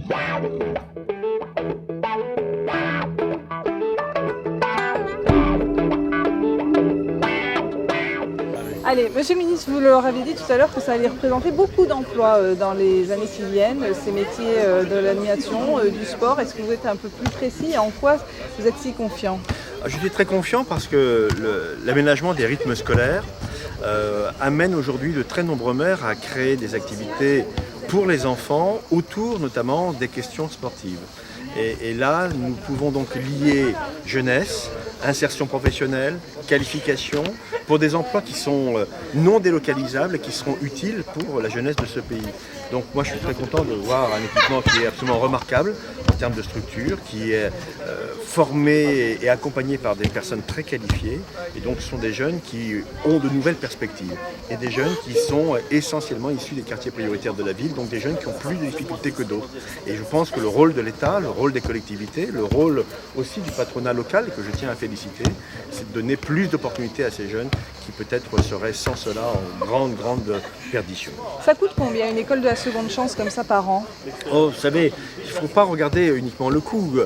Allez, Monsieur le ministre, vous leur avez dit tout à l'heure que ça allait représenter beaucoup d'emplois dans les années qui viennent, ces métiers de l'animation, du sport. Est-ce que vous êtes un peu plus précis et en quoi vous êtes si confiant? Je suis très confiant parce que l'aménagement des rythmes scolaires amène aujourd'hui de très nombreux maires à créer des activités pour les enfants autour notamment des questions sportives. Et là, nous pouvons donc lier jeunesse, insertion professionnelle, qualification, pour des emplois qui sont non délocalisables et qui seront utiles pour la jeunesse de ce pays. Donc moi je suis très content de voir un équipement qui est absolument remarquable en termes de structure, qui est formé et accompagné par des personnes très qualifiées. Et donc ce sont des jeunes qui ont de nouvelles perspectives et des jeunes qui sont essentiellement issus des quartiers prioritaires de la ville, donc des jeunes qui ont plus de difficultés que d'autres. Et je pense que le rôle de l'État, le rôle des collectivités, le rôle aussi du patronat local, que je tiens à féliciter, c'est de donner plus d'opportunités à ces jeunes qui peut-être seraient sans cela en grande perdition. Ça coûte combien une école de la seconde chance comme ça par an? Oh, vous savez, il ne faut pas regarder uniquement le coût,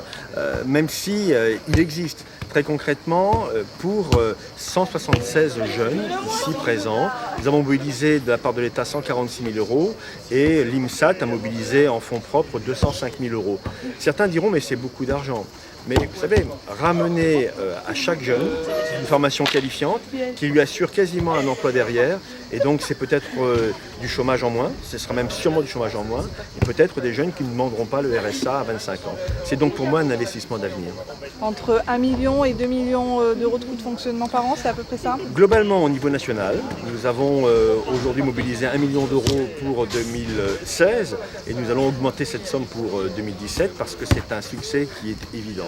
même si il existe. Très concrètement, pour 176 jeunes ici présents, nous avons mobilisé de la part de l'État 146 000 € et l'IMSAT a mobilisé en fonds propres 205 000 €. Certains diront mais c'est beaucoup d'argent. Mais vous savez, ramener à chaque jeune une formation qualifiante qui lui assure quasiment un emploi derrière, et donc c'est peut-être du chômage en moins, ce sera même sûrement du chômage en moins, et peut-être des jeunes qui ne demanderont pas le RSA à 25 ans. C'est donc pour moi un investissement d'avenir. Entre 1 million et 2 millions d'euros de coûts de fonctionnement par an, c'est à peu près ça? Globalement, au niveau national, nous avons aujourd'hui mobilisé 1 million d'euros pour 2016 et nous allons augmenter cette somme pour 2017 parce que c'est un succès qui est évident.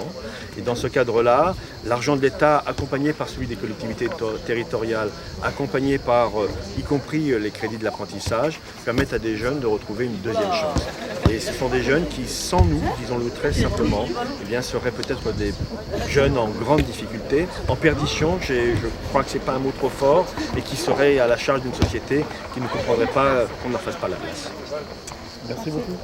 Et dans ce cadre-là, l'argent de l'État, accompagné par celui des collectivités territoriales, accompagné par y compris les crédits de l'apprentissage, permettent à des jeunes de retrouver une deuxième chance. Et ce sont des jeunes qui, sans nous, disons-le très simplement, eh bien, seraient peut-être des jeunes en grande difficulté, en perdition, je crois que ce n'est pas un mot trop fort, et qui seraient à la charge d'une société qui ne comprendrait pas qu'on ne leur fasse pas la place. Merci beaucoup.